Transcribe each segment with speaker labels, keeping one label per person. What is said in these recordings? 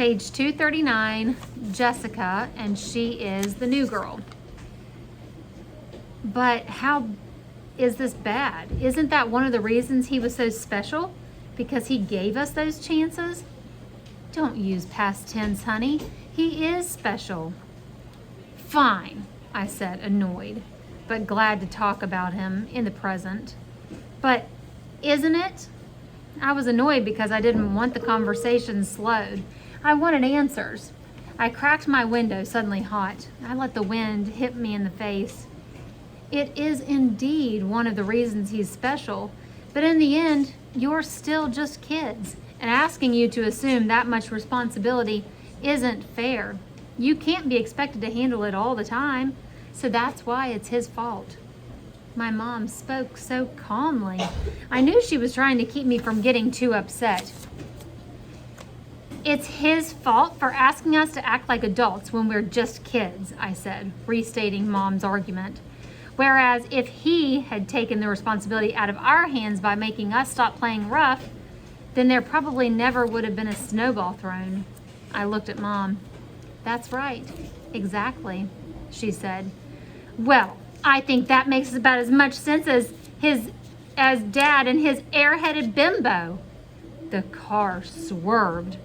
Speaker 1: page 239, Jessica, and she is the new girl. But how is this bad? Isn't that one of the reasons he was so special? Because he gave us those chances? Don't use past tense, honey. He is special. Fine, I said, annoyed, but glad to talk about him in the present. But isn't it? I was annoyed because I didn't want the conversation slowed. I wanted answers. I cracked my window, suddenly hot. I let the wind hit me in the face. It is indeed one of the reasons he's special, but in the end, you're still just kids, and asking you to assume that much responsibility isn't fair. You can't be expected to handle it all the time, so that's why it's his fault. My mom spoke so calmly. I knew she was trying to keep me from getting too upset. It's his fault for asking us to act like adults when we're just kids, I said, restating Mom's argument. Whereas if he had taken the responsibility out of our hands by making us stop playing rough, then there probably never would have been a snowball thrown. I looked at Mom. That's right. Exactly, she said. Well, I think that makes about as much sense as Dad and his airheaded bimbo. The car swerved.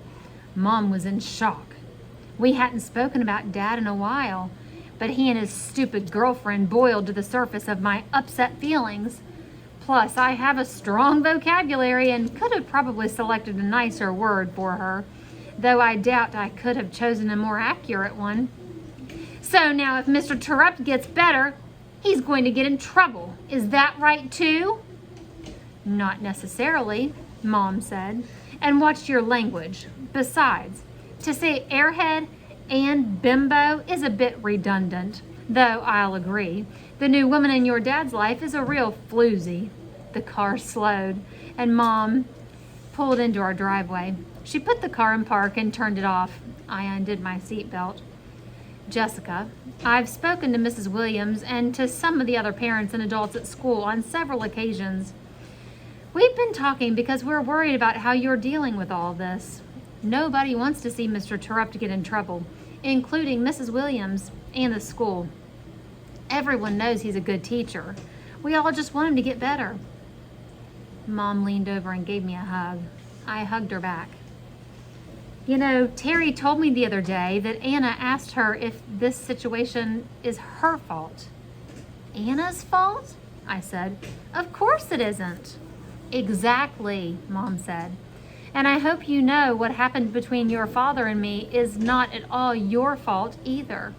Speaker 1: Mom was in shock. We hadn't spoken about Dad in a while, but he and his stupid girlfriend boiled to the surface of my upset feelings. Plus, I have a strong vocabulary and could have probably selected a nicer word for her, though I doubt I could have chosen a more accurate one. So now if Mr. Terupt gets better, he's going to get in trouble. Is that right too? Not necessarily, Mom said. And watch your language. Besides, to say airhead and bimbo is a bit redundant, though I'll agree. The new woman in your dad's life is a real floozy. The car slowed, and Mom pulled into our driveway. She put the car in park and turned it off. I undid my seatbelt. Jessica, I've spoken to Mrs. Williams and to some of the other parents and adults at school on several occasions. We've been talking because we're worried about how you're dealing with all this. Nobody wants to see Mr. Terupt get in trouble, including Mrs. Williams and the school. Everyone knows he's a good teacher. We all just want him to get better. Mom leaned over and gave me a hug. I hugged her back. You know, Terry told me the other day that Anna asked her if this situation is her fault. Anna's fault? I said. Of course it isn't. Exactly, Mom said. And I hope you know what happened between your father and me is not at all your fault either.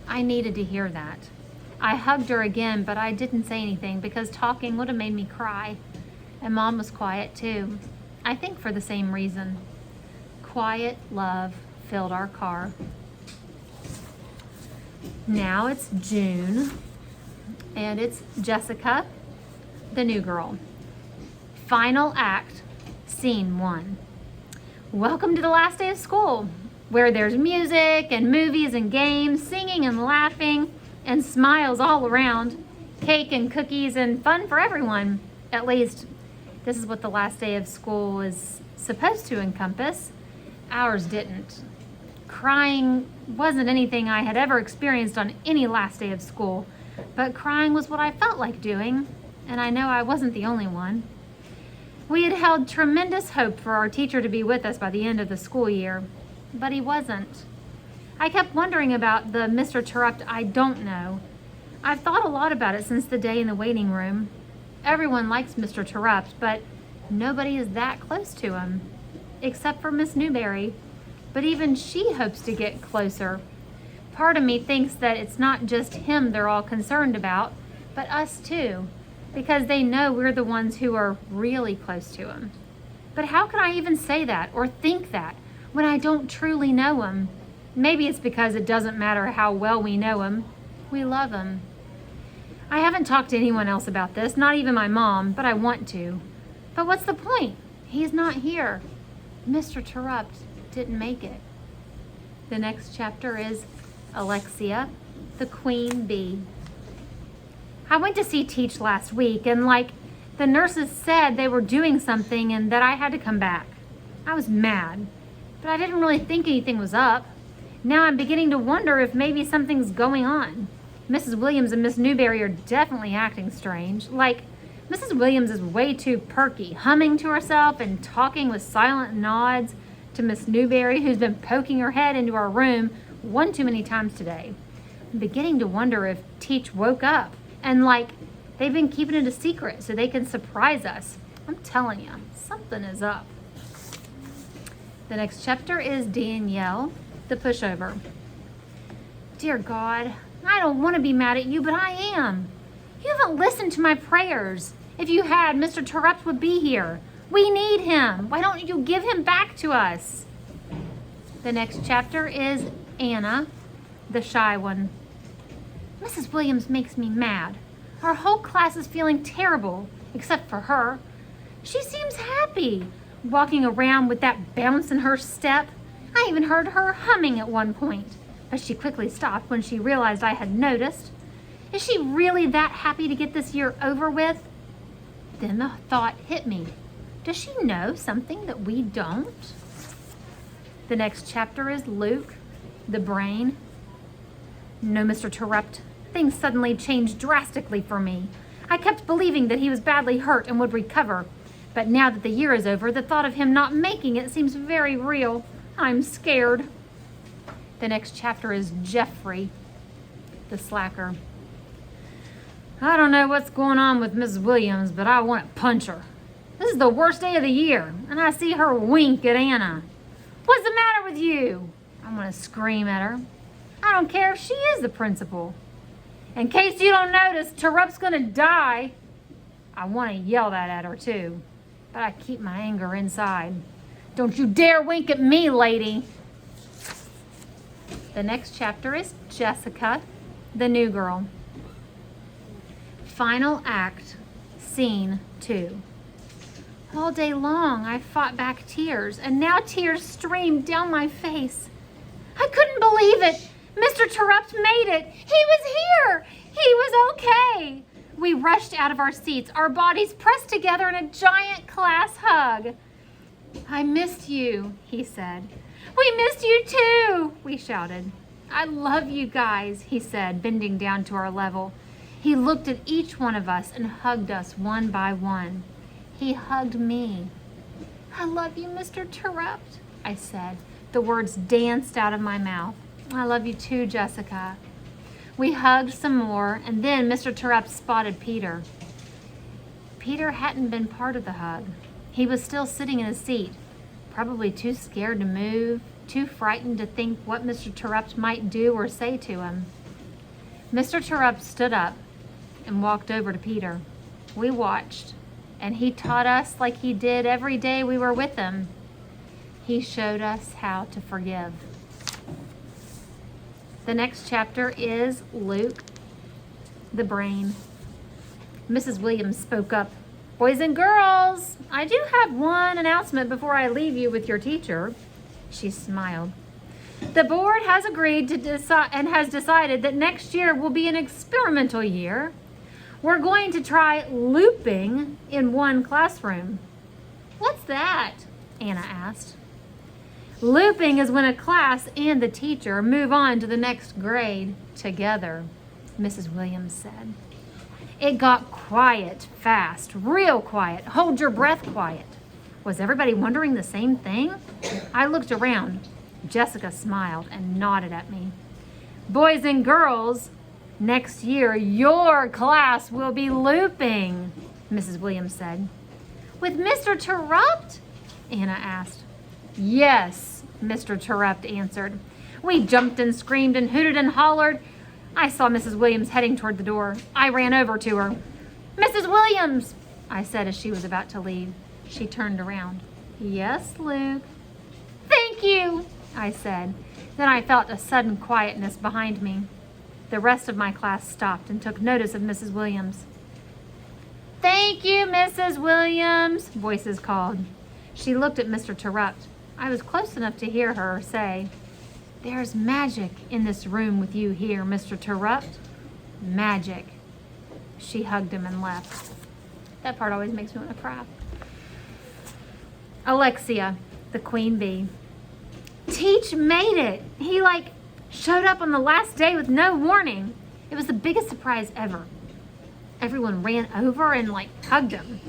Speaker 1: I needed to hear that. I hugged her again, but I didn't say anything because talking would have made me cry. And Mom was quiet too. I think for the same reason. Quiet love filled our car. Now it's June, and it's Jessica, the new girl. Final act, scene 1. Welcome to the last day of school, where there's music and movies and games, singing and laughing, and smiles all around, cake and cookies and fun for everyone. At least, this is what the last day of school is supposed to encompass. Ours didn't. Crying wasn't anything I had ever experienced on any last day of school, but crying was what I felt like doing, and I know I wasn't the only one. We had held tremendous hope for our teacher to be with us by the end of the school year, but he wasn't. I kept wondering about the Mr. Terupt I don't know. I've thought a lot about it since the day in the waiting room. Everyone likes Mr. Terupt, but nobody is that close to him, except for Miss Newberry. But even she hopes to get closer. Part of me thinks that it's not just him they're all concerned about, but us too, because they know we're the ones who are really close to him. But how can I even say that or think that when I don't truly know him? Maybe it's because it doesn't matter how well we know him. We love him. I haven't talked to anyone else about this, not even my mom, but I want to. But what's the point? He's not here. Mr. Terupt didn't make it. The next chapter is Alexia, the queen bee. I went to see Teach last week, and like the nurses said, they were doing something and that I had to come back. I was mad. but I didn't really think anything was up. Now I'm beginning to wonder if maybe something's going on. Mrs. Williams and Miss Newberry are definitely acting strange. Like, Mrs. Williams is way too perky, humming to herself and talking with silent nods to Miss Newberry, who's been poking her head into our room one too many times today. I'm beginning to wonder if Teach woke up and, like, they've been keeping it a secret so they can surprise us. I'm telling you, something is up. The next chapter is Danielle, the pushover. Dear God, I don't want to be mad at you, but I am. You haven't listened to my prayers. If you had, Mr. Terupt would be here. We need him. Why don't you give him back to us? The next chapter is Anna, the shy one. Mrs. Williams makes me mad. Our whole class is feeling terrible, except for her. She seems happy, walking around with that bounce in her step. I even heard her humming at one point, but she quickly stopped when she realized I had noticed. Is she really that happy to get this year over with? Then the thought hit me. Does she know something that we don't? The next chapter is Luke, the brain. No, Mr. Terupt. Things suddenly changed drastically for me. I kept believing that he was badly hurt and would recover. But now that the year is over, the thought of him not making it seems very real. I'm scared. The next chapter is Jeffrey, the slacker. I don't know what's going on with Mrs. Williams, but I want to punch her. This is the worst day of the year, and I see her wink at Anna. What's the matter with you? I want to scream at her. I don't care if she is the principal. In case you don't notice, Terupt's going to die. I want to yell that at her too, but I keep my anger inside. Don't you dare wink at me, lady. The next chapter is Jessica, the new girl. Final act, scene 2. All day long, I fought back tears, and now tears streamed down my face. I couldn't believe it. Mr. Terupt made it. He was here. He was okay. We rushed out of our seats, our bodies pressed together in a giant class hug. I missed you, he said. We missed you too, we shouted. I love you guys, he said, bending down to our level. He looked at each one of us and hugged us one by one. He hugged me. I love you, Mr. Terupt, I said. The words danced out of my mouth. I love you too, Jessica. We hugged some more, and then Mr. Terupt spotted Peter. Peter hadn't been part of the hug. He was still sitting in his seat, probably too scared to move, too frightened to think what Mr. Terupt might do or say to him. Mr. Terupt stood up and walked over to Peter. We watched, and he taught us like he did every day we were with him. He showed us how to forgive. The next chapter is Luke, the brain. Mrs. Williams spoke up. Boys and girls, I do have one announcement before I leave you with your teacher. She smiled. The board has agreed to decide and has decided that next year will be an experimental year. We're going to try looping in one classroom. What's that? Anna asked. Looping is when a class and the teacher move on to the next grade together, Mrs. Williams said. It got quiet fast, real quiet, hold your breath quiet. Was everybody wondering the same thing? I looked around. Jessica smiled and nodded at me. Boys and girls, next year your class will be looping, Mrs. Williams said. With Mr. Terupt? Anna asked. Yes, Mr. Terupt answered. We jumped and screamed and hooted and hollered. I saw Mrs. Williams heading toward the door. I ran over to her. Mrs. Williams, I said as she was about to leave. She turned around. Yes, Luke. Thank you, I said. Then I felt a sudden quietness behind me. The rest of my class stopped and took notice of Mrs. Williams. Thank you, Mrs. Williams, voices called. She looked at Mr. Terupt. I was close enough to hear her say, There's magic in this room with you here, Mr. Terupt. Magic. She hugged him and left. That part always makes me want to cry. Alexia, the queen bee. Teach made it. He showed up on the last day with no warning. It was the biggest surprise ever. Everyone ran over and hugged him.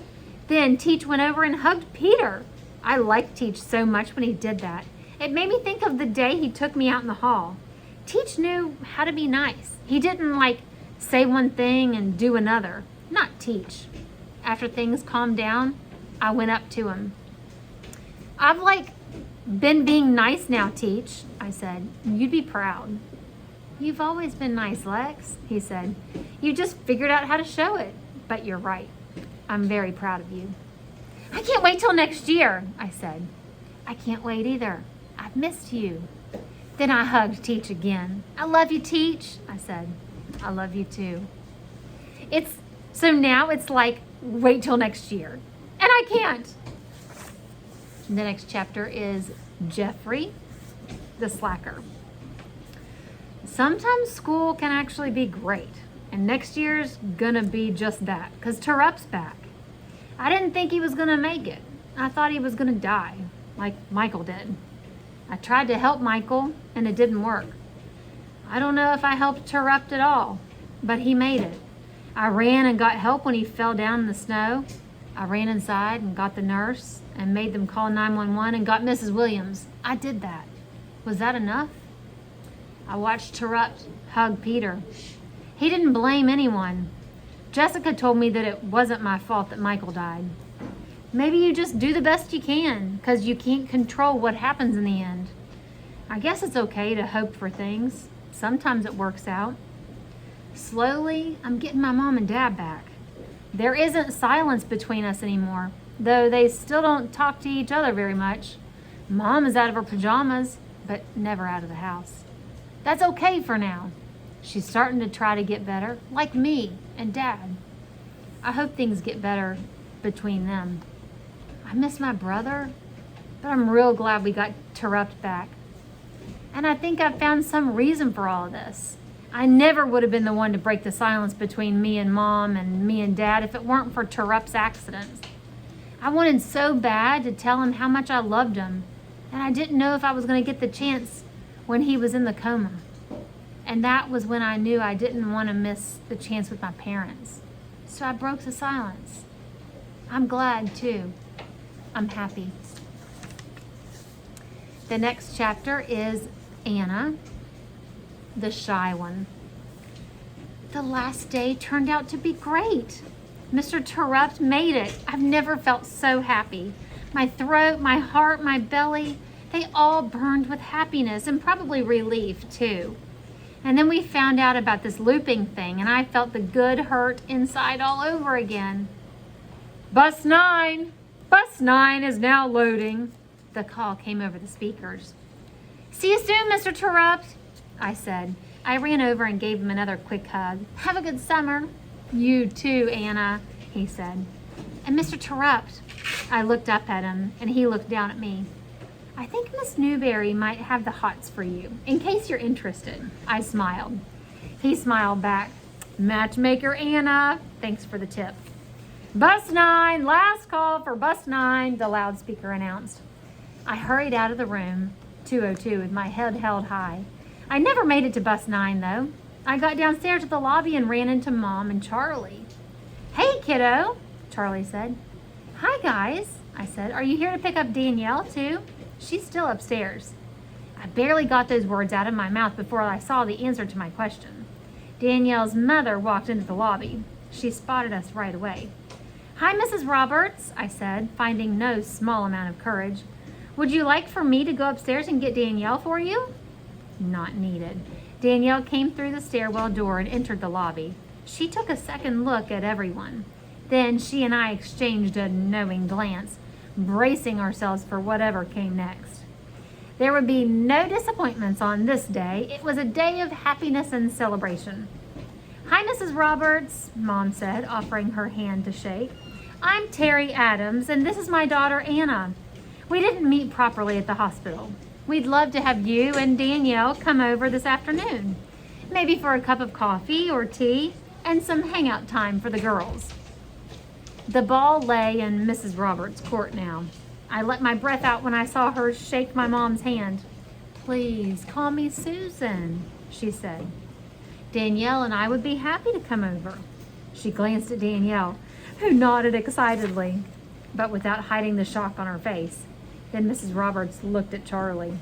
Speaker 1: Then Teach went over and hugged Peter. I liked Teach so much when he did that. It made me think of the day he took me out in the hall. Teach knew how to be nice. He didn't say one thing and do another. Not Teach. After things calmed down, I went up to him. I've been being nice now, Teach, I said. You'd be proud. You've always been nice, Lex, he said. You just figured out how to show it. But you're right. I'm very proud of you. I can't wait till next year, I said. I can't wait either. I've missed you. Then I hugged Teach again. I love you, Teach, I said. I love you too. So now it's wait till next year. And I can't. The next chapter is Jeffrey, the slacker. Sometimes school can actually be great. And next year's gonna be just that, because Terupt's back. I didn't think he was gonna make it. I thought he was gonna die, like Michael did. I tried to help Michael, and it didn't work. I don't know if I helped Terupt at all, but he made it. I ran and got help when he fell down in the snow. I ran inside and got the nurse and made them call 911 and got Mrs. Williams. I did that. Was that enough? I watched Terupt hug Peter. He didn't blame anyone. Jessica told me that it wasn't my fault that Michael died. Maybe you just do the best you can, because you can't control what happens in the end. I guess it's okay to hope for things. Sometimes it works out. Slowly, I'm getting my mom and dad back. There isn't silence between us anymore, though they still don't talk to each other very much. Mom is out of her pajamas, but never out of the house. That's okay for now. She's starting to try to get better, like me and Dad. I hope things get better between them. I miss my brother, but I'm real glad we got Terupt back. And I think I've found some reason for all of this. I never would have been the one to break the silence between me and Mom and me and Dad if it weren't for Terupt's accidents. I wanted so bad to tell him how much I loved him, and I didn't know if I was going to get the chance when he was in the coma. And that was when I knew I didn't want to miss the chance with my parents. So I broke the silence. I'm glad too. I'm happy. The next chapter is Anna, the shy one. The last day turned out to be great. Mr. Terupt made it. I've never felt so happy. My throat, my heart, my belly, they all burned with happiness and probably relief too. And then we found out about this looping thing, and I felt the good hurt inside all over again. Bus 9! Bus 9 is now loading. The call came over the speakers. See you soon, Mr. Terupt, I said. I ran over and gave him another quick hug. Have a good summer. You too, Anna, he said. And Mr. Terupt, I looked up at him, and he looked down at me. I think Miss Newberry might have the hots for you, in case you're interested. I smiled. He smiled back. Matchmaker Anna, thanks for the tip. Bus 9, last call for Bus 9, the loudspeaker announced. I hurried out of the room, 202, with my head held high. I never made it to Bus 9, though. I got downstairs to the lobby and ran into Mom and Charlie. Hey, kiddo, Charlie said. Hi, guys, I said. Are you here to pick up Danielle, too? She's still upstairs. I barely got those words out of my mouth before I saw the answer to my question. Danielle's mother walked into the lobby. She spotted us right away. Hi, Mrs. Roberts, I said, finding no small amount of courage. Would you like for me to go upstairs and get Danielle for you? Not needed. Danielle came through the stairwell door and entered the lobby. She took a second look at everyone. Then she and I exchanged a knowing glance, bracing ourselves for whatever came next. There would be no disappointments on this day. It was a day of happiness and celebration. Hi, Mrs. Roberts, Mom said, offering her hand to shake. I'm Terry Adams, and this is my daughter, Anna. We didn't meet properly at the hospital. We'd love to have you and Danielle come over this afternoon, maybe for a cup of coffee or tea and some hangout time for the girls. The ball lay in Mrs. Roberts' court now. I let my breath out when I saw her shake my mom's hand. Please call me Susan, she said. Danielle and I would be happy to come over. She glanced at Danielle, who nodded excitedly, but without hiding the shock on her face. Then Mrs. Roberts looked at Charlie.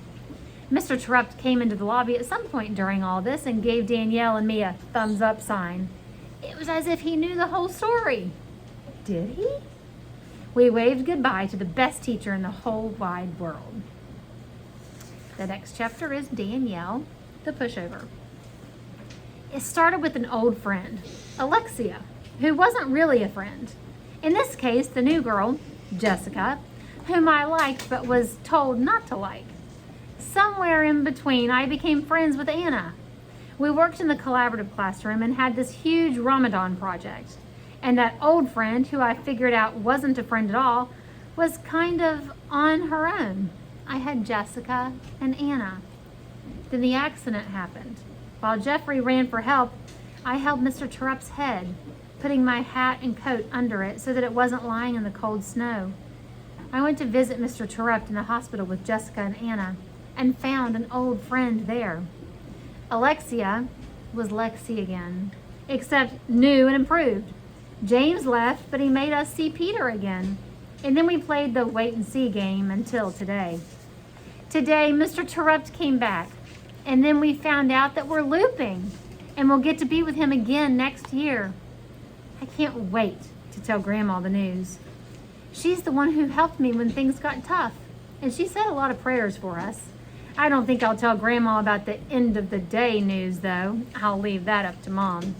Speaker 1: Mr. Terupt came into the lobby at some point during all this and gave Danielle and me a thumbs up sign. It was as if he knew the whole story. Did he? We waved goodbye to the best teacher in the whole wide world. The next chapter is Danielle, the pushover. It started with an old friend, Alexia, who wasn't really a friend. In this case, the new girl, Jessica, whom I liked but was told not to like. Somewhere in between, I became friends with Anna. We worked in the collaborative classroom and had this huge Ramadan project. And that old friend, who I figured out wasn't a friend at all, was kind of on her own. I had Jessica and Anna. Then the accident happened. While Jeffrey ran for help, I held Mr. Terupt's head, putting my hat and coat under it so that it wasn't lying in the cold snow. I went to visit Mr. Terupt in the hospital with Jessica and Anna and found an old friend there. Alexia was Lexi again, except new and improved. James left, but he made us see Peter again. And then we played the wait and see game until today. Today, Mr. Terupt came back, and then we found out that we're looping, and we'll get to be with him again next year. I can't wait to tell Grandma the news. She's the one who helped me when things got tough, and she said a lot of prayers for us. I don't think I'll tell Grandma about the end of the day news, though. I'll leave that up to Mom.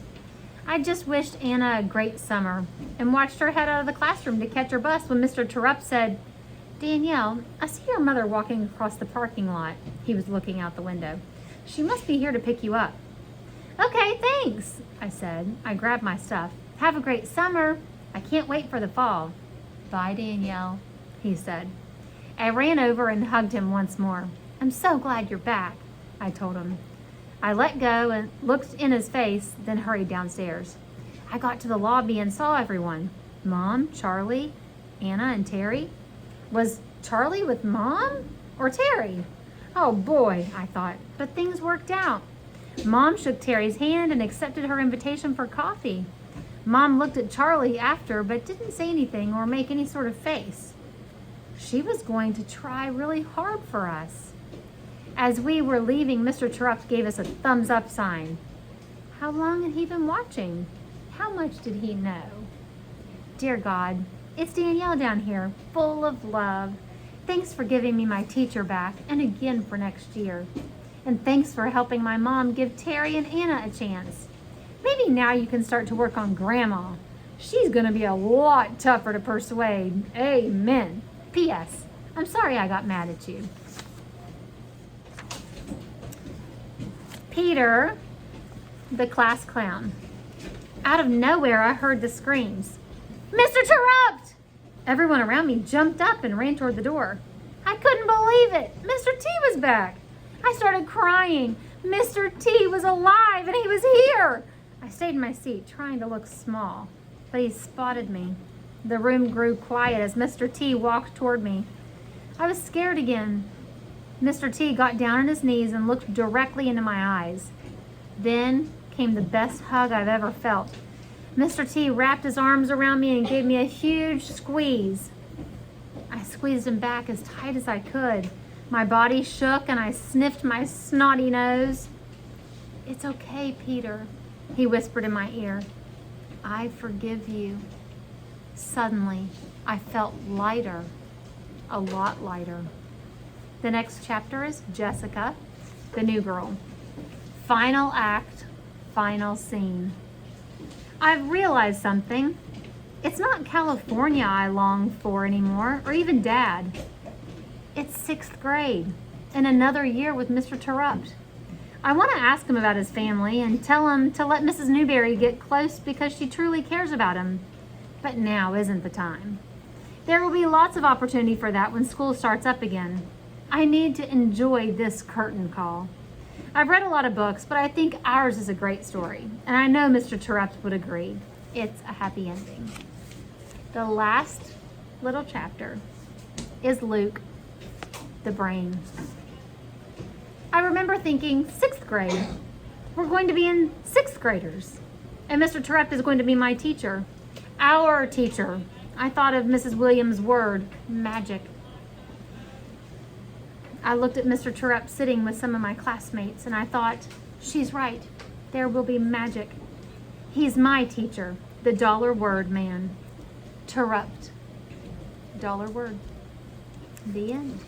Speaker 1: I just wished Anna a great summer and watched her head out of the classroom to catch her bus when Mr. Terupt said, Danielle, I see your mother walking across the parking lot. He was looking out the window. She must be here to pick you up. Okay, thanks, I said. I grabbed my stuff. Have a great summer. I can't wait for the fall. Bye, Danielle, he said. I ran over and hugged him once more. I'm so glad you're back, I told him. I let go and looked in his face, then hurried downstairs. I got to the lobby and saw everyone. Mom, Charlie, Anna, and Terry. Was Charlie with Mom or Terry? Oh boy, I thought, but things worked out. Mom shook Terry's hand and accepted her invitation for coffee. Mom looked at Charlie after, but didn't say anything or make any sort of face. She was going to try really hard for us. As we were leaving, Mr. Terupt gave us a thumbs up sign. How long had he been watching? How much did he know? Dear God, it's Danielle down here, full of love. Thanks for giving me my teacher back, and again for next year. And thanks for helping my mom give Terry and Anna a chance. Maybe now you can start to work on Grandma. She's going to be a lot tougher to persuade. Amen. P.S. I'm sorry I got mad at you. Peter, the class clown. Out of nowhere, I heard the screams. Mr. Terupt! Everyone around me jumped up and ran toward the door. I couldn't believe it. Mr. T was back. I started crying. Mr. T was alive and he was here. I stayed in my seat, trying to look small, but he spotted me. The room grew quiet as Mr. T walked toward me. I was scared again. Mr. T got down on his knees and looked directly into my eyes. Then came the best hug I've ever felt. Mr. T wrapped his arms around me and gave me a huge squeeze. I squeezed him back as tight as I could. My body shook and I sniffed my snotty nose. It's okay, Peter, he whispered in my ear. I forgive you. Suddenly, I felt lighter, a lot lighter. The next chapter is Jessica, the new girl. Final act, final scene. I've realized something. It's not California I long for anymore, or even Dad. It's 6th grade, and another year with Mr. Terupt. I want to ask him about his family and tell him to let Mrs. Newberry get close because she truly cares about him. But now isn't the time. There will be lots of opportunity for that when school starts up again. I need to enjoy this curtain call. I've read a lot of books, but I think ours is a great story, and I know Mr. Terupt would agree. It's a happy ending. The last little chapter is Luke, the brain. I remember thinking, 6th grade. We're going to be in 6th graders. And Mr. Terupt is going to be my teacher. Our teacher. I thought of Mrs. Williams' word, magic. I looked at Mr. Terupt sitting with some of my classmates, and I thought, she's right. There will be magic. He's my teacher, the dollar word man. Terupt. Dollar word. The end.